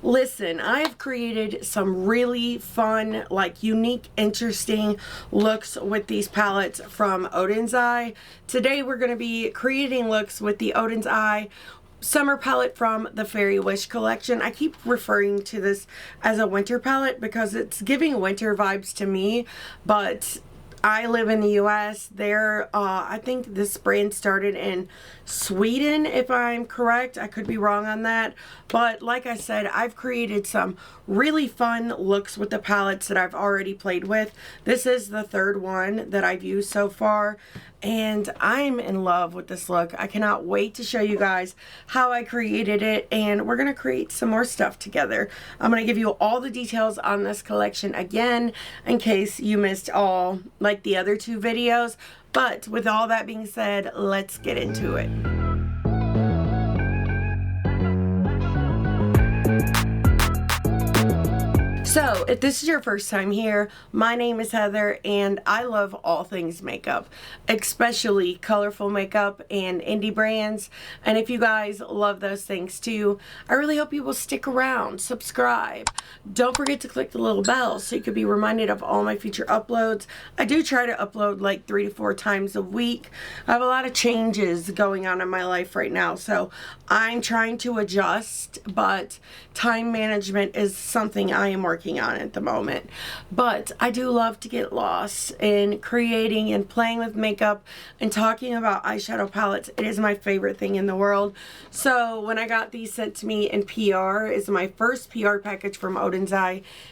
Listen, I've created some really fun, like unique, interesting looks with these palettes from ODENS. Today we're going to be creating looks with the ODENS summer palette from the Fairy Wish collection. I keep referring to this as a winter palette because it's giving winter vibes to me, but I live in the US. I think this brand started in Sweden, if I'm correct. I could be wrong on that. But like I said, I've created some really fun looks with the palettes that I've already played with. This is the third one that I've used so far, and I'm in love with this look. I cannot wait to show you guys how I created it, and we're going to create some more stuff together. I'm going to give you all the details on this collection again in case you missed all like the other two videos. But with all that being said, let's get into it. So, if this is your first time here, my name is Heather and I love all things makeup, especially colorful makeup and indie brands. And if you guys love those things too, I really hope you will stick around, subscribe. Don't forget to click the little bell so you can be reminded of all my future uploads. I do try to upload like 3 to 4 times a week. I have a lot of changes going on in my life right now, so I'm trying to adjust, but time management is something I am working on at the moment. But I do love to get lost in creating and playing with makeup and talking about eyeshadow palettes. It is my favorite thing in the world. So when I got these sent to me in PR, is my first PR package from ODENS,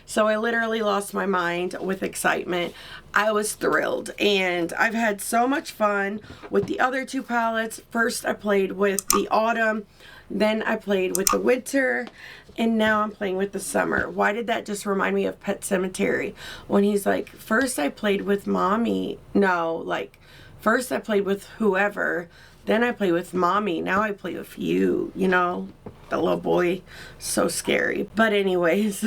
so I literally lost my mind with excitement. I was thrilled, and I've had so much fun with the other two palettes. First I played with the autumn, then I played with the winter, and now I'm playing with the summer. Why did that just remind me of Pet Sematary? When he's like, first I played with mommy. No, like, first I played with whoever, then I played with mommy, now I play with you, you know? The little boy, so scary. But anyways,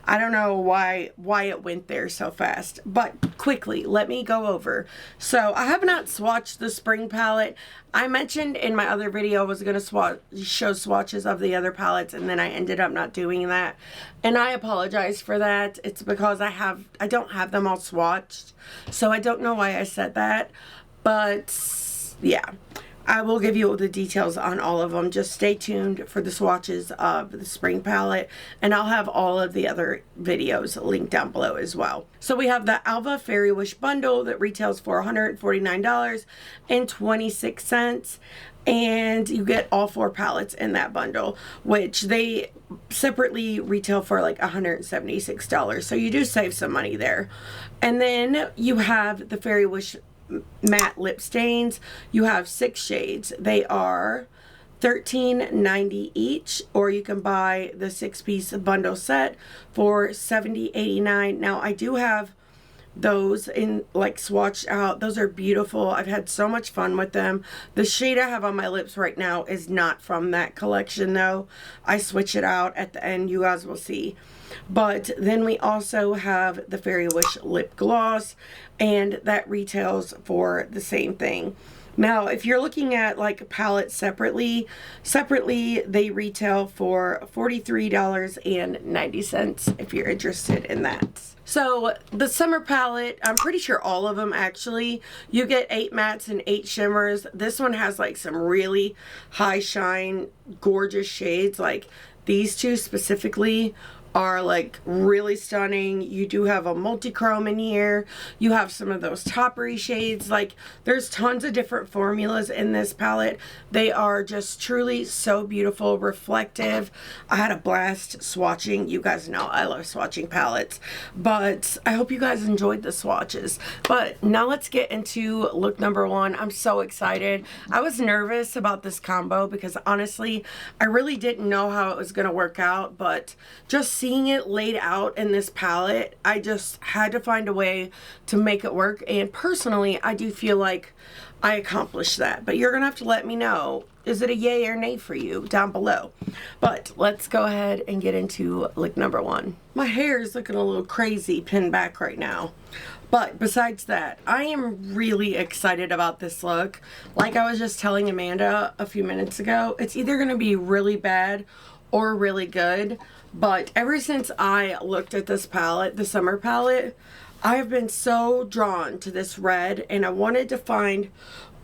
I don't know why it went there so fast, but quickly let me go over. So I have not swatched the spring palette. I mentioned in my other video I was going to show swatches of the other palettes, and then I ended up not doing that, and I apologize for that. It's because I don't have them all swatched, so I don't know why I said that, but yeah, I will give you all the details on all of them. Just stay tuned for the swatches of the spring palette, and I'll have all of the other videos linked down below as well. So we have the Alva Fairy Wish bundle that retails for $149.26, and you get all 4 palettes in that bundle, which they separately retail for like $176, so you do save some money there. And then you have the Fairy Wish matte lip stains. You have 6 shades. They are $13.90 each, or you can buy the 6-piece bundle set for $70.89. Now I do have those in like swatched out. Those are beautiful. I've had so much fun with them. The shade I have on my lips right now is not from that collection though. I switch it out at the end, you guys will see. But then we also have the Fairy Wish lip gloss, and that retails for the same thing. Now, if you're looking at like palettes separately they retail for $43.90 if you're interested in that. So the summer palette, I'm pretty sure all of them actually, you get 8 mattes and 8 shimmers. This one has like some really high shine, gorgeous shades. Like these two specifically are like really stunning. You do have a multi-chrome in here. You have some of those toppery shades. Like there's tons of different formulas in this palette. They are just truly so beautiful, reflective. I had a blast swatching. You guys know I love swatching palettes, but I hope you guys enjoyed the swatches. But now let's get into look number 1. I'm so excited. I was nervous about this combo because honestly I really didn't know how it was going to work out, but just seeing it laid out in this palette, I just had to find a way to make it work, and personally I do feel like I accomplished that. But you're gonna have to let me know, is it a yay or nay for you down below. But let's go ahead and get into look number 1. My hair is looking a little crazy pinned back right now, but besides that, I am really excited about this look. Like I was just telling Amanda a few minutes ago, it's either gonna be really bad or really good, But ever since I looked at this palette, the summer palette, I have been so drawn to this red, and I wanted to find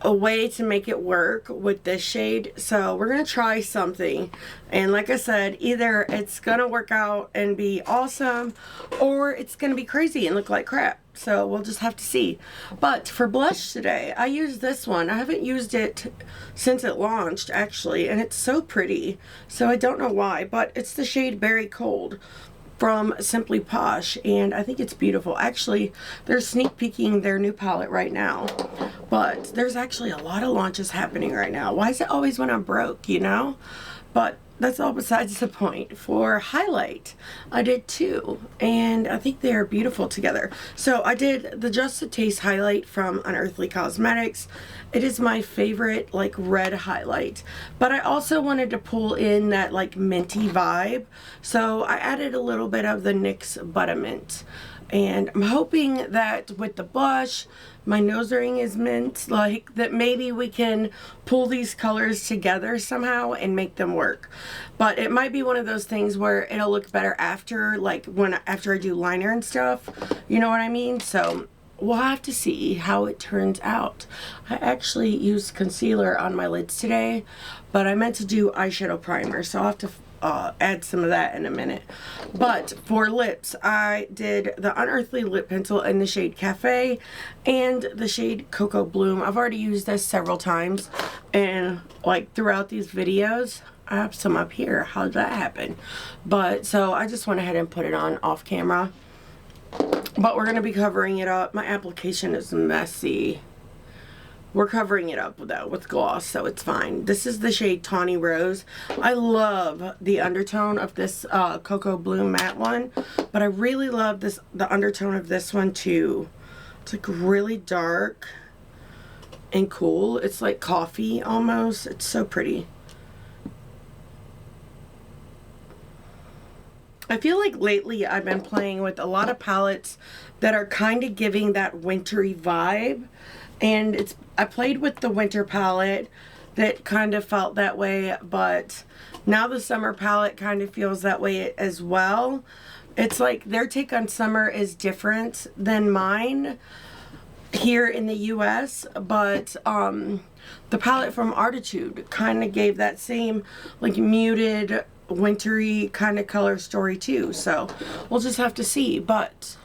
a way to make it work with this shade. So we're gonna try something, and like I said, either it's gonna work out and be awesome, or it's gonna be crazy and look like crap. So we'll just have to see. But for blush today, I used this one. I haven't used it since it launched, actually, and it's so pretty. So I don't know why, but it's the shade Berry Cold from Simply Posh, and I think it's beautiful. Actually, they're sneak peeking their new palette right now, but there's actually a lot of launches happening right now. Why is it always when I'm broke, you know? But that's all besides the point. For highlight, I did two, and I think they are beautiful together. So I did the Just a Taste highlight from Unearthly Cosmetics. It is my favorite like red highlight, but I also wanted to pull in that like minty vibe, so I added a little bit of the NYX Buttermelt. And I'm hoping that with the blush, my nose ring is mint, like that maybe we can pull these colors together somehow and make them work. But it might be one of those things where it'll look better after, like after I do liner and stuff, you know what I mean? So we'll have to see how it turns out. I actually used concealer on my lids today, but I meant to do eyeshadow primer, so I'll have to add some of that in a minute. But for lips, I did the Unearthly lip pencil in the shade Cafe and the shade Cocoa Bloom. I've already used this several times, and like throughout these videos, I have some up here. How did that happen? But so I just went ahead and put it on off camera. But we're going to be covering it up. My application is messy. We're covering it up though with gloss, so it's fine. This is the shade Tawny Rose. I love the undertone of this Cocoa Bloom matte one, but I really love the undertone of this one too. It's like really dark and cool. It's like coffee almost. It's so pretty. I feel like lately I've been playing with a lot of palettes that are kind of giving that wintry vibe. And I played with the winter palette that kind of felt that way, but now the summer palette kind of feels that way as well. It's like their take on summer is different than mine here in the US, but the palette from Artitude kind of gave that same like muted wintry kind of color story too. So we'll just have to see. But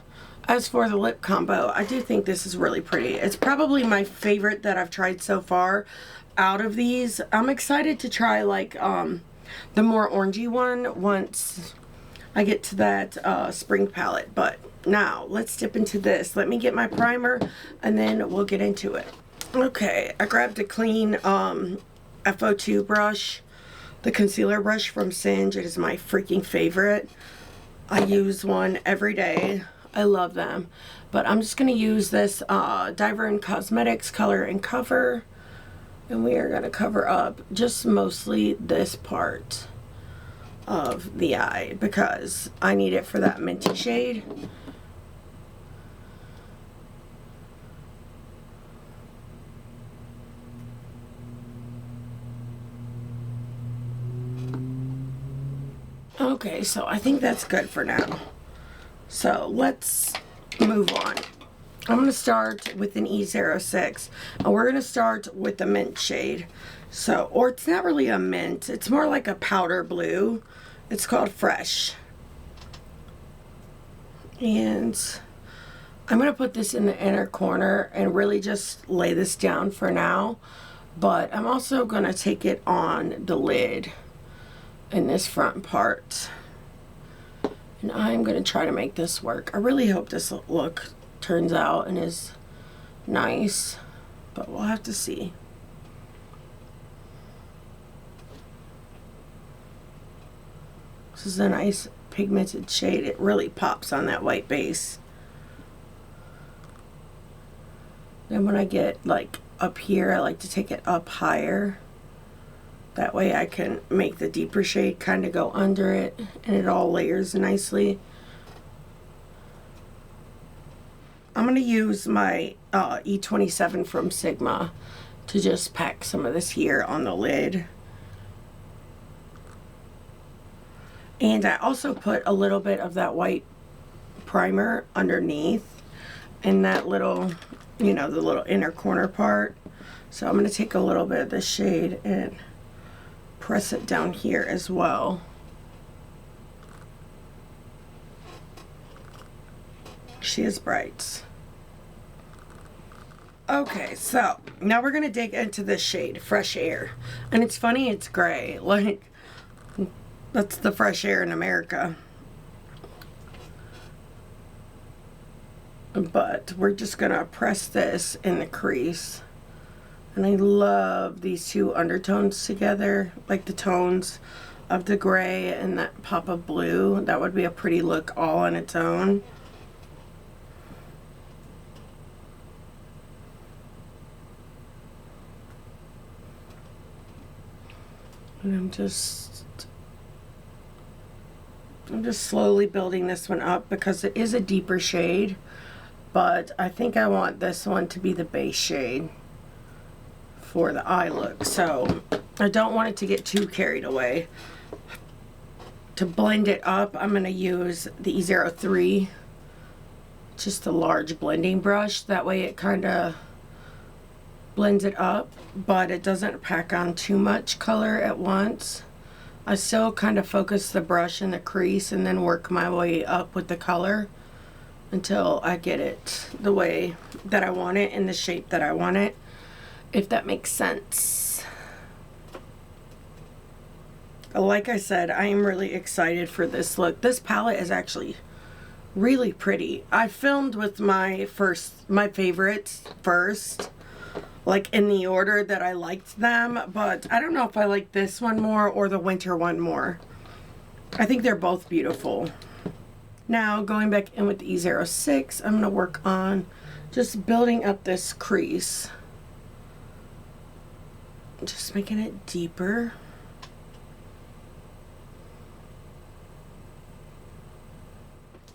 as for the lip combo, I do think this is really pretty. It's probably my favorite that I've tried so far out of these. I'm excited to try like the more orangey one once I get to that spring palette. But now let's dip into this. Let me get my primer and then we'll get into it. Okay, I grabbed a clean FO2 brush, the concealer brush from Singe. It is my freaking favorite. I use one every day. I love them. But I'm just going to use this Diver & Cosmetics Color and Cover. And we are going to cover up just mostly this part of the eye because I need it for that minty shade. Okay, so I think that's good for now. So let's move on. I'm going to start with an E06, and we're going to start with the mint shade. So, or it's not really a mint, it's more like a powder blue. It's called Fresh. And I'm going to put this in the inner corner and really just lay this down for now. But I'm also going to take it on the lid in this front part. And I'm going to try to make this work. I really hope this look turns out and is nice, but we'll have to see. This is a nice pigmented shade. It really pops on that white base. Then when I get like up here, I like to take it up higher. That way I can make the deeper shade kind of go under it and it all layers nicely. I'm going to use my E27 from Sigma to just pack some of this here on the lid. And I also put a little bit of that white primer underneath in that little, you know, the little inner corner part. So I'm going to take a little bit of this shade and press it down here as well. She is bright. Okay, so now we're going to dig into this shade, Fresh Air. And it's funny, it's gray. Like, that's the fresh air in America. But we're just going to press this in the crease. And I love these two undertones together, like the tones of the gray and that pop of blue. That would be a pretty look all on its own. And I'm just slowly building this one up because it is a deeper shade, but I think I want this one to be the base shade for the eye look. So I don't want it to get too carried away. To blend it up, I'm going to use the E03, just a large blending brush. That way it kind of blends it up, but it doesn't pack on too much color at once. I still kind of focus the brush in the crease and then work my way up with the color until I get it the way that I want it in the shape that I want it, if that makes sense. Like I said, I am really excited for this look. This palette is actually really pretty. I filmed with my favorites first, like in the order that I liked them, but I don't know if I like this one more or the winter one more. I think they're both beautiful. Now going back in with the E06, I'm going to work on just building up this crease. Just making it deeper.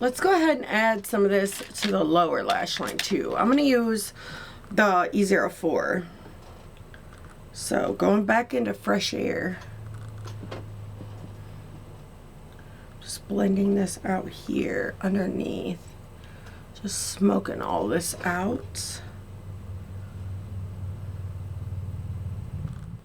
Let's go ahead and add some of this to the lower lash line too. I'm going to use the E04. So going back into Fresh Air, just blending this out here underneath, just smoking all this out.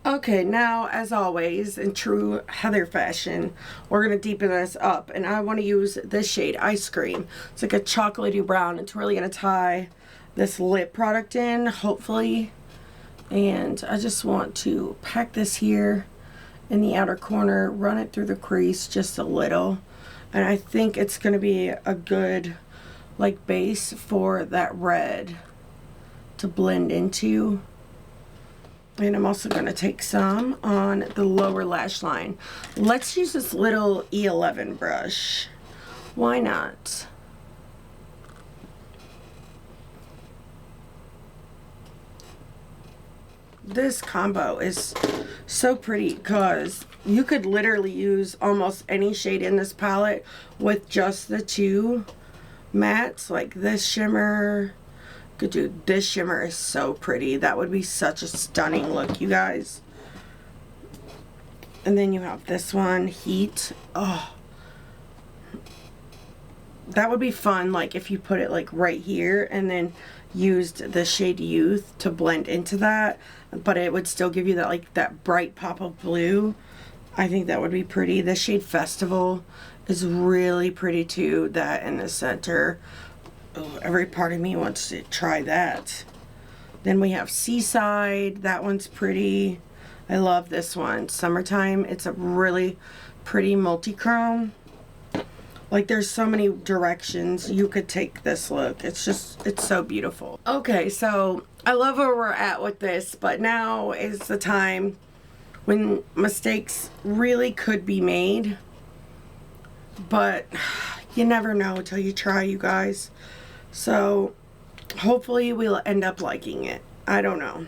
Okay, now as always in true Heather fashion, we're going to deepen this up, and I want to use this shade Ice Cream. It's like a chocolatey brown. It's really going to tie this lip product in, hopefully. And I just want to pack this here in the outer corner, run it through the crease just a little, and I think it's going to be a good like base for that red to blend into. And I'm also going to take some on the lower lash line. Let's use this little E11 brush. Why not? This combo is so pretty because you could literally use almost any shade in this palette with just the two mattes, like this shimmer. Could do this shimmer is so pretty. That would be such a stunning look, you guys. And then you have this one, Heat. Oh, that would be fun, like if you put it like right here and then used the shade Youth to blend into that, but it would still give you that like that bright pop of blue. I think that would be pretty. The shade Festival is really pretty too, that in the center. Oh, every part of me wants to try that. Then we have Seaside. That one's pretty. I love this one. Summertime. It's a really pretty multi-chrome. Like there's so many directions you could take this look. It's so beautiful. Okay, so I love where we're at with this, but now is the time when mistakes really could be made. But you never know until you try, you guys. So hopefully we'll end up liking it. I don't know.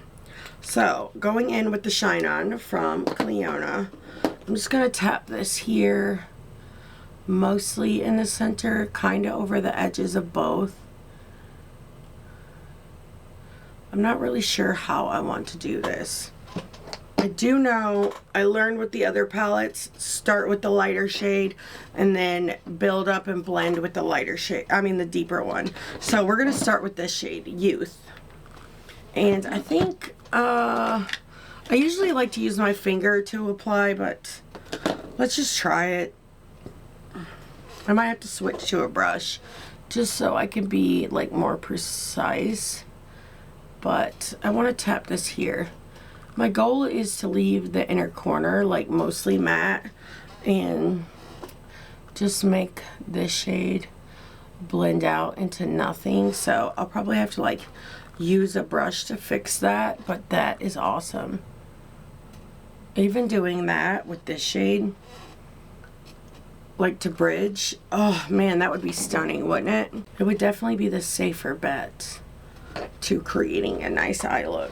So going in with the Shine On from Cleona, I'm just going to tap this here, mostly in the center, kind of over the edges of both. I'm not really sure how I want to do this. I do know, I learned with the other palettes, start with the lighter shade and then build up and blend with the lighter shade, I mean the deeper one. So we're going to start with this shade, Youth. And I think, I usually like to use my finger to apply, but let's just try it. I might have to switch to a brush just so I can be like more precise. But I want to tap this here. My goal is to leave the inner corner like mostly matte and just make this shade blend out into nothing. So I'll probably have to like use a brush to fix that, but that is awesome. Even doing that with this shade, like to bridge, oh man, that would be stunning, wouldn't it? It would definitely be the safer bet to creating a nice eye look.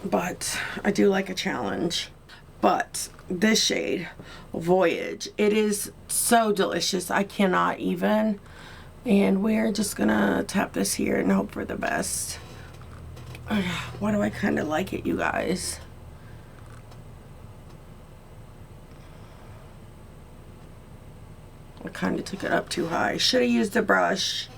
But I do like a challenge. But this shade, Voyage, it is so delicious, I cannot even. And we're just gonna tap this here and hope for the best. Why do I kind of like it, you guys? I kind of took it up too high. Should have used a brush.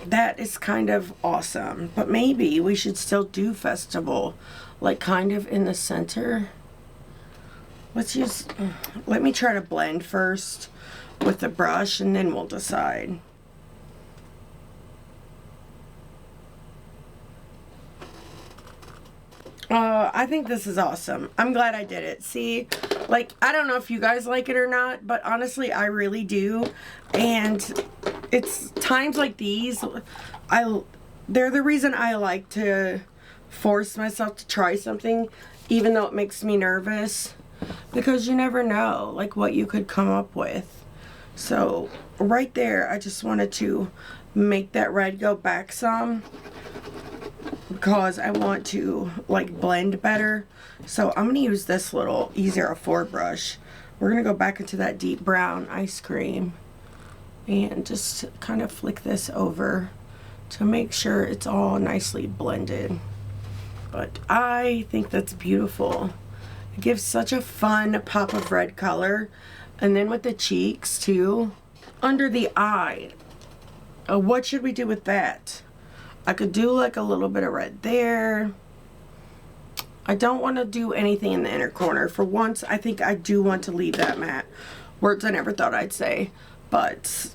That is kind of awesome. But maybe we should still do Festival, like kind of in the center. Let me try to blend first with the brush and then we'll decide. I think this is awesome. I'm glad I did it. See, like, I don't know if you guys like it or not, but honestly, I really do. And it's times like these, they're the reason I like to force myself to try something, even though it makes me nervous, because you never know, like, what you could come up with. So, right there, I just wanted to make that red go back some, because I want to like blend better. So I'm going to use this little E04 brush. We're going to go back into that deep brown Ice Cream and just kind of flick this over to make sure it's all nicely blended. But I think that's beautiful. It gives such a fun pop of red color. And then with the cheeks too. Under the eye, what should we do with that? I could do like a little bit of red there. I don't want to do anything in the inner corner. For once, I think I do want to leave that matte. Words I never thought I'd say. But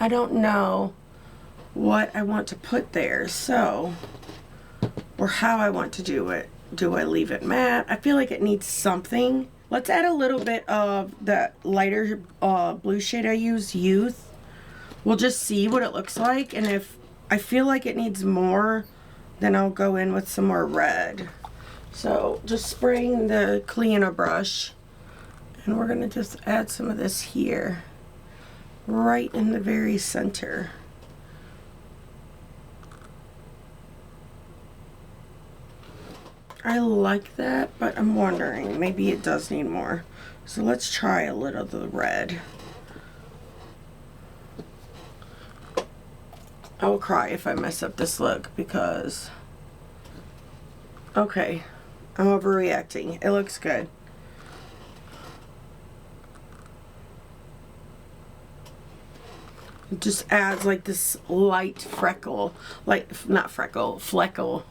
I don't know what I want to put there. So, or how I want to do it. Do I leave it matte? I feel like it needs something. Let's add a little bit of that lighter blue shade I used, Youth. We'll just see what it looks like. And if I feel like it needs more, then I'll go in with some more red. So just spraying the cleaner brush, and we're going to just add some of this here, right in the very center. I like that, but I'm wondering, maybe it does need more. So let's try a little of the red. I will cry if I mess up this look because, okay, I'm overreacting. It looks good. It just adds like this light freckle, like, not freckle, fleckle.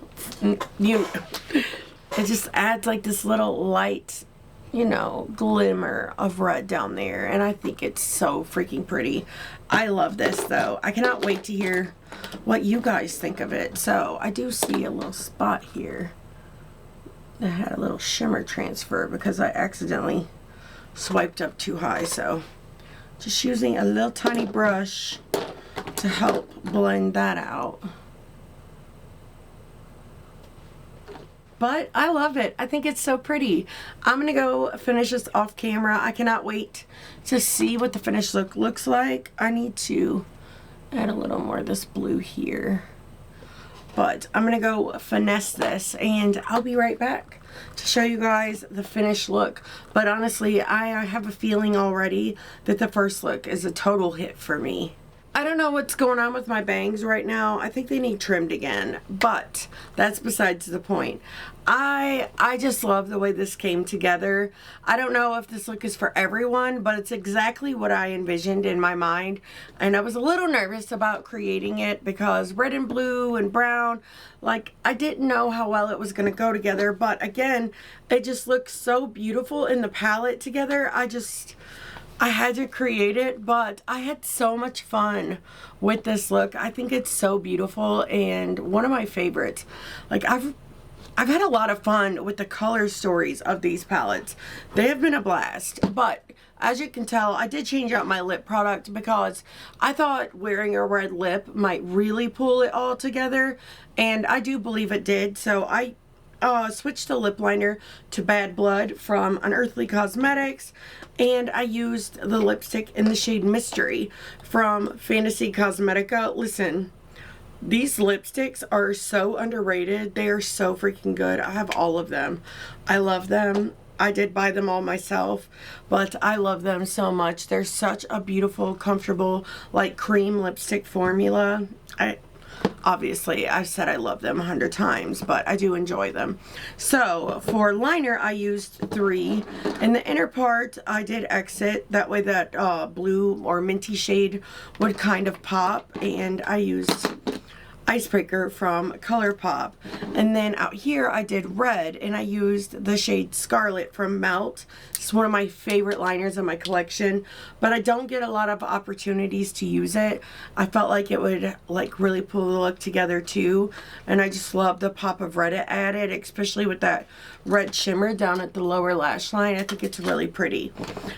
It just adds like this little light, you know, glimmer of red down there, and I think it's so freaking pretty. I love this though. I cannot wait to hear what you guys think of it. So I do see a little spot here that had a little shimmer transfer because I accidentally swiped up too high. So just using a little tiny brush to help blend that out. But I love it. I think it's so pretty. I'm going to go finish this off camera. I cannot wait to see what the finished look looks like. I need to add a little more of this blue here. But I'm going to go finesse this and I'll be right back to show you guys the finished look. But honestly, I have a feeling already that the first look is a total hit for me. I don't know what's going on with my bangs right now. I think they need trimmed again, but that's besides the point. I just love the way this came together. I don't know if this look is for everyone, but it's exactly what I envisioned in my mind. And I was a little nervous about creating it because red and blue and brown, like, I didn't know how well it was going to go together. But again, it just looks so beautiful in the palette together. I had to create it, but I had so much fun with this look. I think it's so beautiful and one of my favorites. Like, I've had a lot of fun with the color stories of these palettes. They have been a blast, but as you can tell, I did change out my lip product because I thought wearing a red lip might really pull it all together, and I do believe it did. So I switched the lip liner to Bad Blood from Unearthly Cosmetics, and I used the lipstick in the shade Mystery from Fantasy Cosmetica. Listen, these lipsticks are so underrated. They are so freaking good. I have all of them. I love them. I did buy them all myself, but I love them so much. They're such a beautiful, comfortable, like, cream lipstick formula. Obviously, I've said I love them 100 times, but I do enjoy them. So, for liner, I used 3. In the inner part, I did exit. That way that blue or minty shade would kind of pop. And I used Icebreaker from ColourPop. And then out here I did red, and I used the shade Scarlet from Melt. It's one of my favorite liners in my collection, but I don't get a lot of opportunities to use it. I felt like it would, like, really pull the look together too, and I just love the pop of red it added, especially with that red shimmer down at the lower lash line. I think it's really pretty.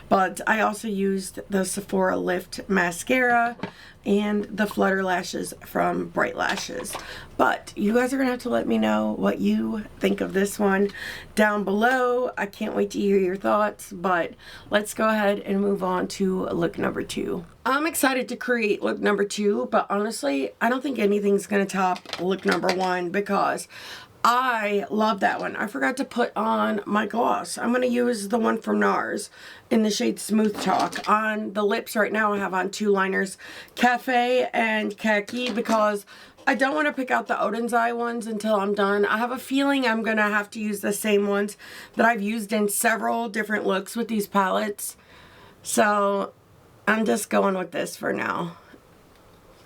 But I also used the Sephora Lift mascara and the Flutter lashes from Bright Lashes. But you guys are gonna have to let me know what you think of this one down below. I can't wait to hear your thoughts, but let's go ahead and move on to look number 2. I'm excited to create look number 2, but honestly, I don't think anything's gonna top look number 1 because I love that one. I forgot to put on my gloss. I'm going to use the one from NARS in the shade Smooth Talk. On the lips right now, I have on 2 liners, Cafe and Khaki, because I don't want to pick out the Oden's Eye ones until I'm done. I have a feeling I'm going to have to use the same ones that I've used in several different looks with these palettes. So I'm just going with this for now.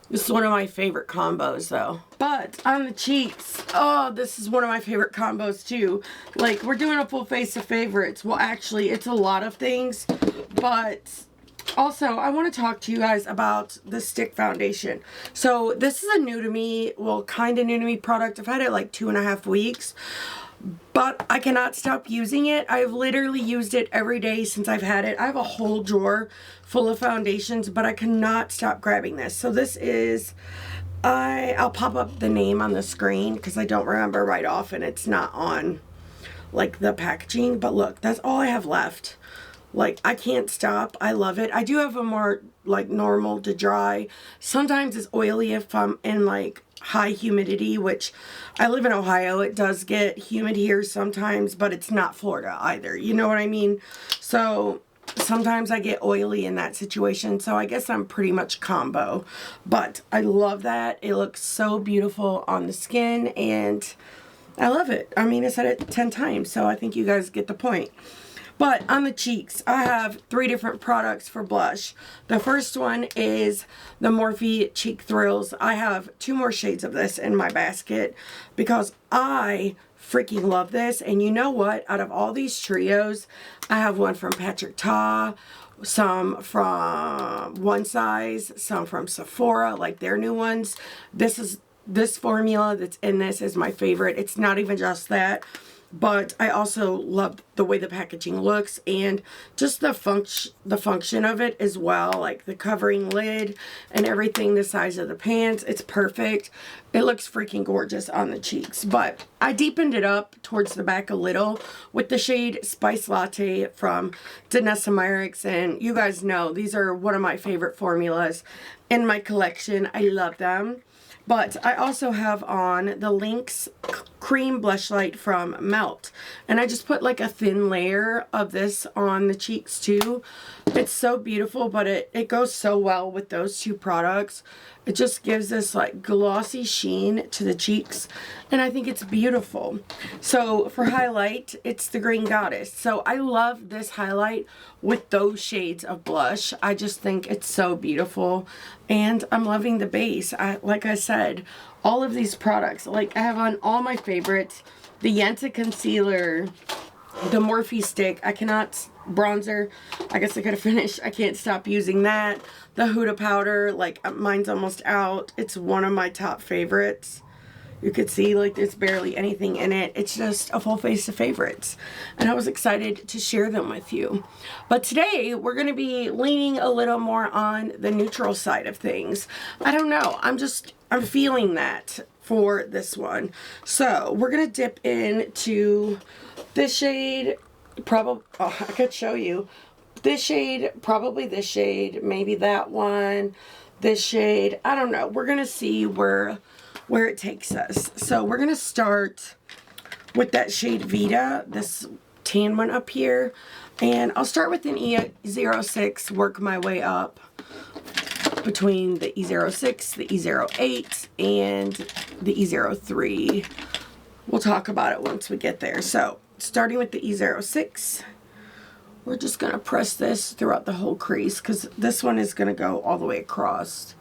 This is one of my favorite combos though. But on the cheeks, oh, this is one of my favorite combos too. Like, we're doing a full face of favorites. Well, actually, it's a lot of things. But also, I want to talk to you guys about the stick foundation. So this is a new to me, well, kind of new to me product. I've had it like 2.5 weeks. But I cannot stop using it. I've literally used it every day since I've had it. I have a whole drawer full of foundations, but I cannot stop grabbing this. So this is, I'll pop up the name on the screen because I don't remember right off and it's not on, like, the packaging. But look, that's all I have left. Like, I can't stop. I love it. I do have a more, like, normal to dry. Sometimes it's oily if I'm in, like, high humidity, which I live in Ohio. It does get humid here sometimes, but it's not Florida either. You know what I mean? So sometimes I get oily in that situation. So I guess I'm pretty much combo. But I love that. It looks so beautiful on the skin and I love it. I mean, I said it 10 times, so I think you guys get the point. But on the cheeks, I have 3 different products for blush. The first one is the Morphe Cheek Thrills. I have 2 more shades of this in my basket because I freaking love this. And you know what? Out of all these trios, I have one from Patrick Ta, some from One Size, some from Sephora, like their new ones. This formula that's in this is my favorite. It's not even just that. But I also love the way the packaging looks and just the function of it as well. Like the covering lid and everything, the size of the pants. It's perfect. It looks freaking gorgeous on the cheeks. But I deepened it up towards the back a little with the shade Spice Latte from DANESSA MYRICKS. And you guys know these are one of my favorite formulas in my collection. I love them. But I also have on the Lynx Cream Blush Light from Melt. And I just put like a thin layer of this on the cheeks too. It's so beautiful, but it goes so well with those two products. It just gives this like glossy sheen to the cheeks, and I think it's beautiful. So for highlight, it's the Green Goddess. So I love this highlight with those shades of blush. I just think it's so beautiful, and I'm loving the base. Like I said, all of these products, like I have on all my favorites. The YENSA concealer, the Morphe stick, bronzer, I guess I gotta finish. I can't stop using that. The Huda powder, like mine's almost out. It's one of my top favorites. You could see like there's barely anything in it. It's just a full face of favorites. And I was excited to share them with you. But today we're gonna be leaning a little more on the neutral side of things. I don't know, I'm feeling that for this one. So we're gonna dip into this shade, probably, oh, I could show you. This shade, probably this shade, maybe that one, this shade, I don't know. We're gonna see where it takes us. So we're gonna start with that shade Vita, this tan one up here. And I'll start with an E06, work my way up between the E06, the E08, and the E03. We'll talk about it once we get there. So starting with the E06, we're just going to press this throughout the whole crease because this one is going to go all the way across.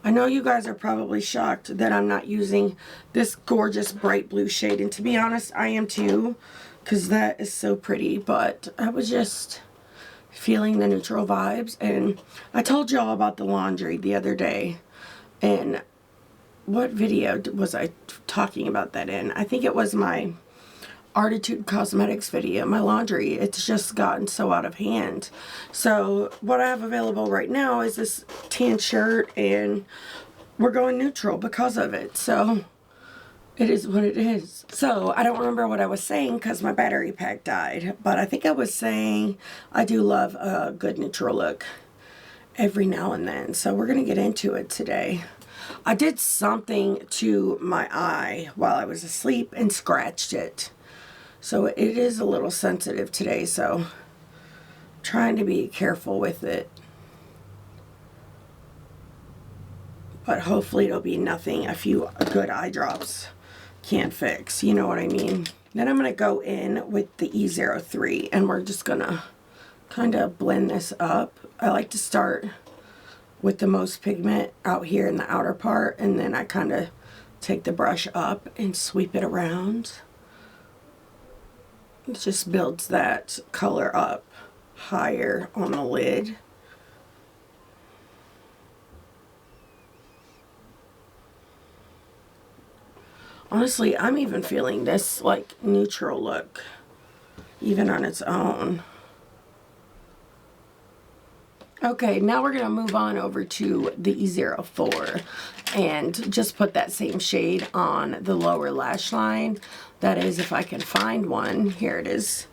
I know you guys are probably shocked that I'm not using this gorgeous bright blue shade, and to be honest, I am too, because that is so pretty, but I was just feeling the neutral vibes. And I told y'all about the laundry the other day, and what video was I talking about that in? I think it was my Artitude Cosmetics video. My laundry, it's just gotten so out of hand. So what I have available right now is this tan shirt, and we're going neutral because of it. So it is what it is. So I don't remember what I was saying because my battery pack died, but I think I was saying I do love a good neutral look every now and then. So we're gonna get into it today. I did something to my eye while I was asleep and scratched it. So it is a little sensitive today, so I'm trying to be careful with it. But hopefully it'll be nothing a few good eye drops can't fix, you know what I mean? Then I'm going to go in with the E03, and we're just going to kind of blend this up. I like to start with the most pigment out here in the outer part, and then I kind of take the brush up and sweep it around. It just builds that color up higher on the lid. Honestly, I'm even feeling this like neutral look, even on its own. Okay, now we're going to move on over to the E04 and just put that same shade on the lower lash line. That is, if I can find one. Here it is.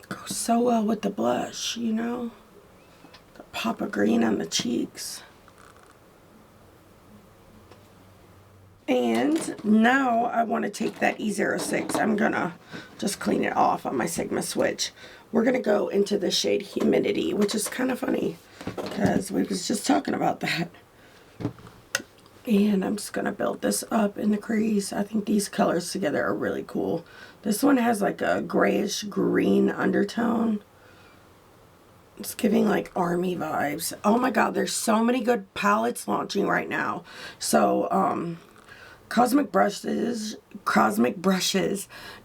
Goes so well with the blush, you know? The pop of green on the cheeks. And now I want to take that E06. I'm going to just clean it off on my Sigma switch. We're going to go into the shade Humidity, which is kind of funny because we was just talking about that. And I'm just going to build this up in the crease. I think these colors together are really cool. This one has like a grayish green undertone. It's giving like army vibes. Oh my god, there's so many good palettes launching right now. So, Cosmic Brushes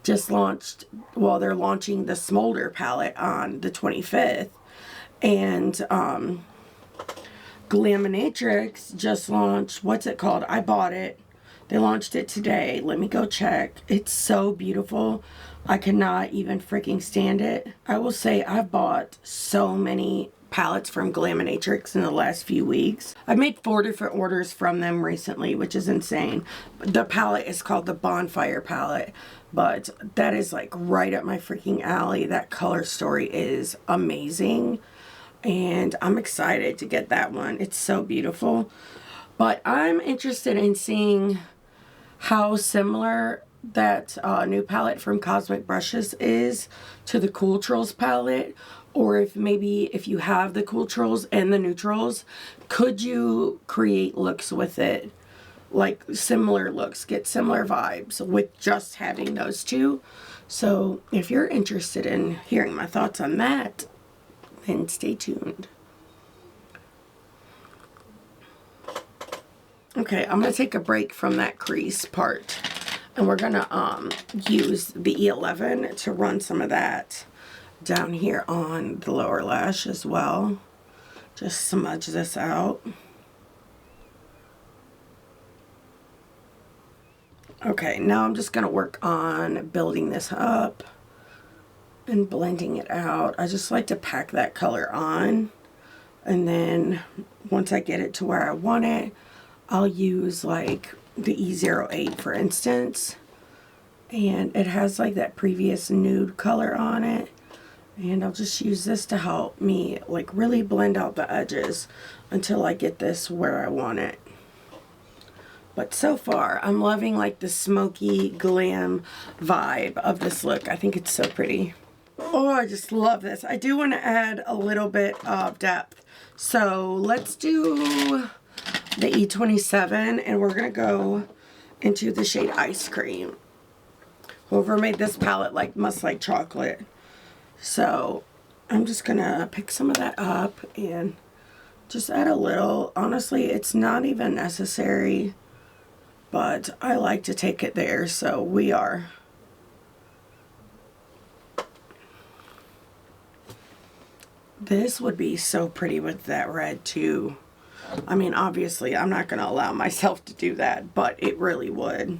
just launched, well, they're launching the Smolder palette on the 25th. And, Laminatrix just launched, what's it called? I bought it. They launched it today. Let me go check. It's so beautiful. I cannot even freaking stand it. I will say I've bought so many palettes from Laminatrix in the last few weeks. I've made 4 different orders from them recently, which is insane. The palette is called the Bonfire palette, but that is like right up my freaking alley. That color story is amazing. and I'm excited to get that one. It's so beautiful. But I'm interested in seeing how similar that new palette from Cosmic Brushes is to the Cool Trolls palette, or if maybe if you have the Cool Trolls and the neutrals, could you create looks with it, like similar looks, get similar vibes with just having those two. So if you're interested in hearing my thoughts on that, then stay tuned. Okay, I'm going to take a break from that crease part, and we're going to use the E11 to run some of that down here on the lower lash as well. Just smudge this out. Okay, now I'm just going to work on building this up and blending it out. I just like to pack that color on, and then once I get it to where I want it, I'll use like the E08 for instance, and it has like that previous nude color on it, and I'll just use this to help me like really blend out the edges until I get this where I want it. But so far I'm loving like the smoky glam vibe of this look. I think it's so pretty. Oh, I just love this. I do want to add a little bit of depth, so let's do the E27, and we're gonna go into the shade Ice Cream. Whoever made this palette like must like chocolate. So I'm just gonna pick some of that up and just add a little. Honestly, it's not even necessary, but I like to take it there, so we are. This would be so pretty with that red too. I mean, obviously, I'm not going to allow myself to do that, but it really would.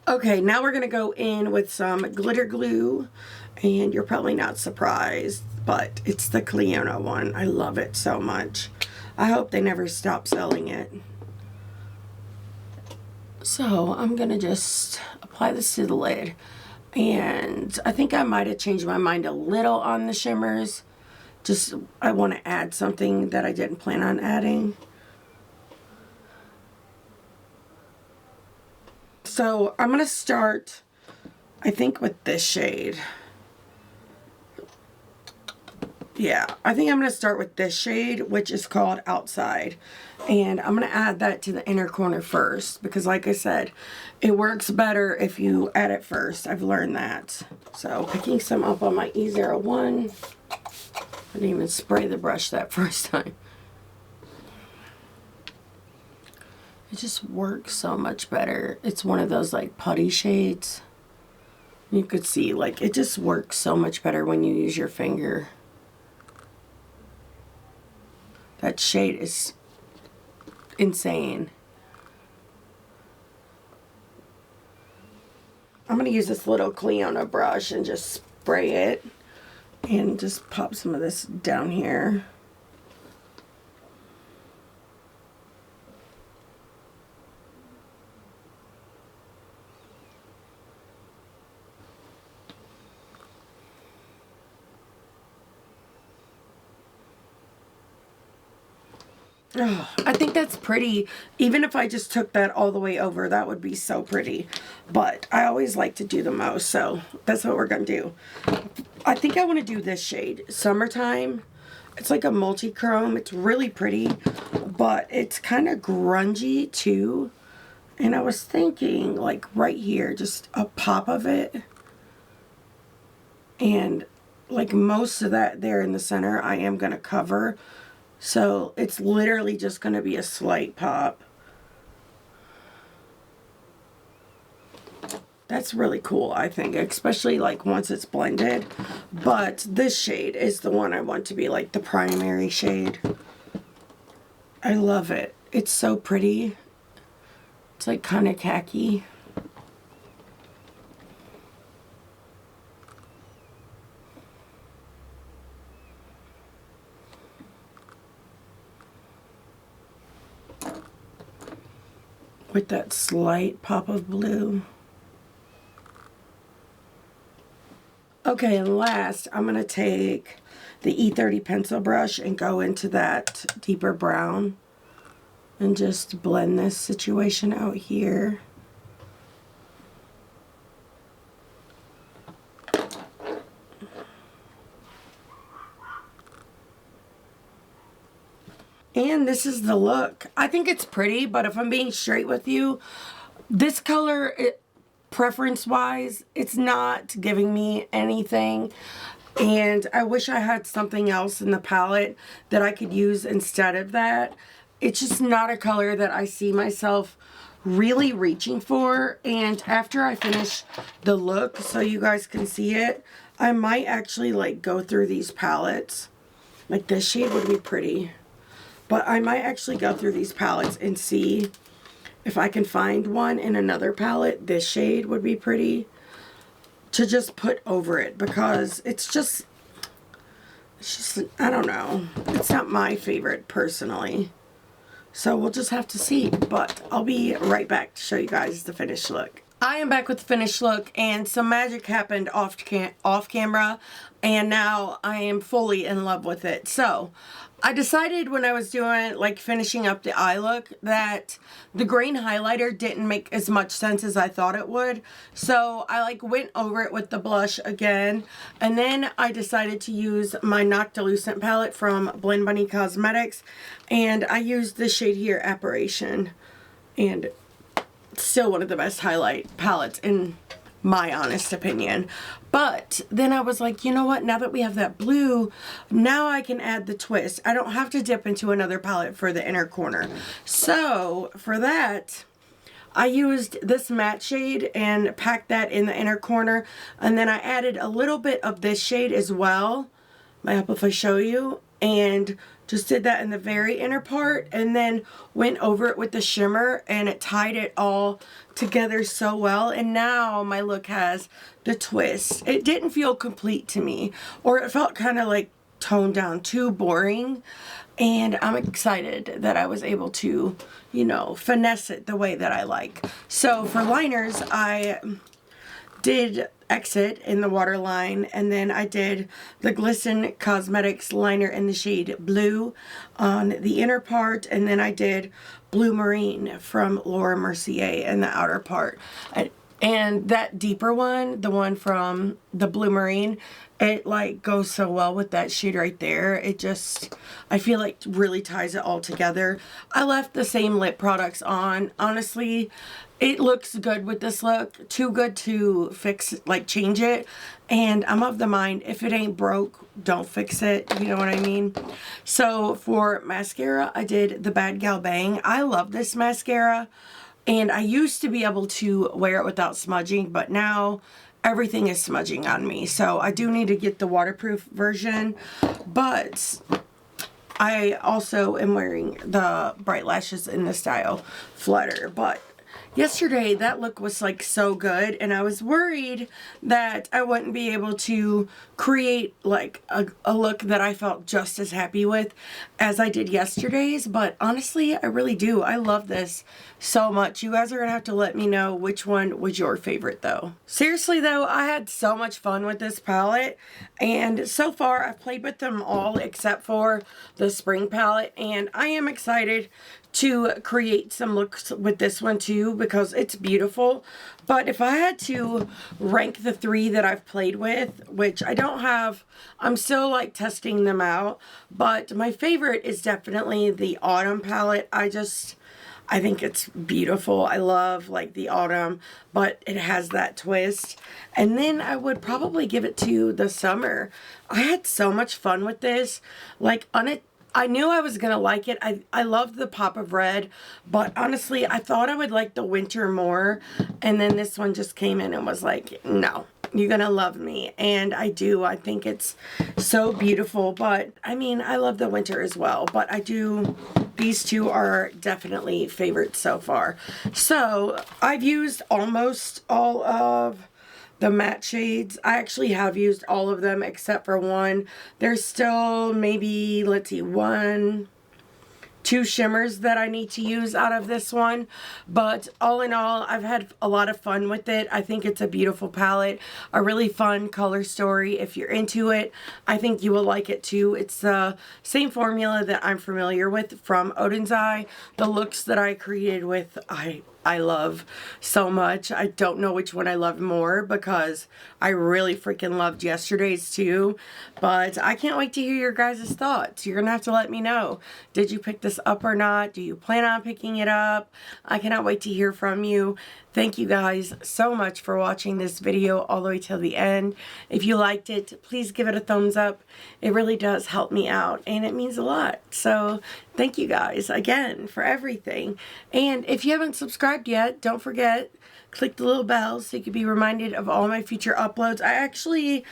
Okay, now we're going to go in with some glitter glue, and you're probably not surprised, but it's the Cliona one. I love it so much. I hope they never stop selling it. So I'm going to just apply this to the lid, and I think I might have changed my mind a little on the shimmers. Just, I want to add something that I didn't plan on adding. So I'm going to start, I think, with this shade. Yeah, I think I'm going to start with this shade, which is called Outside. And I'm going to add that to the inner corner first, because like I said, it works better if you add it first. I've learned that. So picking some up on my E01. I didn't even spray the brush that first time. It just works so much better. It's one of those like putty shades. You could see like it just works so much better when you use your finger. That shade is insane. I'm going to use this little Cliona brush and just spray it and just pop some of this down here. Oh, I think that's pretty. Even if I just took that all the way over, that would be so pretty. But I always like to do the most, so that's what we're going to do. I think I want to do this shade, Summertime. It's like a multi-chrome. It's really pretty, but it's kind of grungy too. And I was thinking, like right here, just a pop of it. And like most of that there in the center, I am going to cover. So it's literally just going to be a slight pop. That's really cool, I think, especially like once it's blended. But this shade is the one I want to be like the primary shade. I love it. It's so pretty. It's like kind of khaki. With that slight pop of blue. Okay, and last, I'm going to take the E30 pencil brush and go into that deeper brown and just blend this situation out here. And this is the look. I think it's pretty, but if I'm being straight with you, this color, preference-wise, it's not giving me anything. And I wish I had something else in the palette that I could use instead of that. It's just not a color that I see myself really reaching for. And after I finish the look, so you guys can see it, I might actually like go through these palettes. Like this shade would be pretty. But I might actually go through these palettes and see if I can find one in another palette. This shade would be pretty to just put over it, because it's just, I don't know. It's not my favorite personally. So we'll just have to see. But I'll be right back to show you guys the finished look. I am back with the finished look, and some magic happened off camera, and now I am fully in love with it. So I decided when I was doing, like, finishing up the eye look, that the green highlighter didn't make as much sense as I thought it would. So I, like, went over it with the blush again. And then I decided to use my Noctilucent palette from Blend Bunny Cosmetics. And I used the shade here, Apparition. And still one of the best highlight palettes in my honest opinion. But then I was like, you know what, now that we have that blue, now I can add the twist. I don't have to dip into another palette for the inner corner. So for that, I used this matte shade and packed that in the inner corner, and then I added a little bit of this shade as well. Might help if I show you. And just did that in the very inner part, and then went over it with the shimmer, and it tied it all together so well. And now my look has the twist. It didn't feel complete to me, or it felt kind of like toned down, too boring. And I'm excited that I was able to, you know, finesse it the way that I like. So for liners, I did Exit in the waterline, and then I did the Glisten Cosmetics liner in the shade Blue on the inner part, and then I did Blue Marine from Laura Mercier in the outer part. And that deeper one, the one from the Blue Marine, it like goes so well with that shade right there. It just, I feel like really ties it all together. I left the same lip products on. Honestly, it looks good with this look. Too good to fix, like change it. And I'm of the mind, if it ain't broke, don't fix it. You know what I mean? So for mascara, I did the Bad Gal Bang. I love this mascara. And I used to be able to wear it without smudging, but now everything is smudging on me. So I do need to get the waterproof version. But I also am wearing the Bright Lashes in the style Flutter. But yesterday that look was like so good, and I was worried that I wouldn't be able to create like a look that I felt just as happy with as I did yesterday's. But honestly, I really do. I love this so much. You guys are gonna have to let me know which one was your favorite though. Seriously though, I had so much fun with this palette, and so far I've played with them all except for the spring palette, and I am excited to create some looks with this one too, because it's beautiful. But if I had to rank the three that I've played with, which I don't have, I'm still like testing them out, but my favorite is definitely the Autumn palette. I think it's beautiful. I love like the Autumn, but it has that twist. And then I would probably give it to the Summer. I had so much fun with this. Like I knew I was going to like it. I loved the pop of red, but honestly, I thought I would like the winter more. And then this one just came in and was like, no, you're going to love me. And I do. I think it's so beautiful. But I mean, I love the winter as well. But these two are definitely favorites so far. So I've used almost all of the matte shades. I actually have used all of them except for one. There's still maybe, let's see, 2 two shimmers that I need to use out of this one. But all in all, I've had a lot of fun with it. I think it's a beautiful palette, a really fun color story. If you're into it, I think you will like it too. It's the same formula that I'm familiar with from Oden's Eye. The looks that I created with, I love so much. I don't know which one I love more because I really freaking loved yesterday's too. But I can't wait to hear your guys' thoughts. You're gonna have to let me know. Did you pick this up or not? Do you plan on picking it up? I cannot wait to hear from you. Thank you guys so much for watching this video all the way till the end. If you liked it, please give it a thumbs up. It really does help me out and it means a lot. So thank you guys again for everything. And if you haven't subscribed yet, don't forget, click the little bell so you can be reminded of all my future uploads. I actually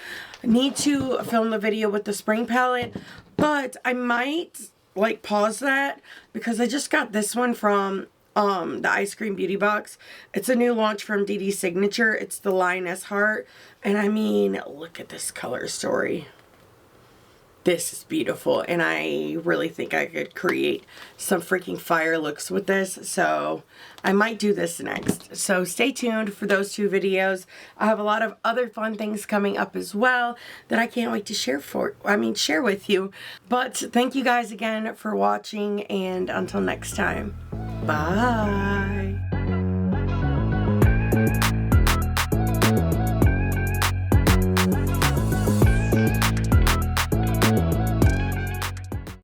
need to film the video with the spring palette, but I might like pause that because I just got this one from the Ice Cream Beauty Box. It's a new launch from DD Signature. It's the Lioness Heart. And I mean, look at this color story. This is beautiful. And I really think I could create some freaking fire looks with this. So I might do this next. So stay tuned for those two videos. I have a lot of other fun things coming up as well that I can't wait to share with you. But thank you guys again for watching, and until next time. Bye.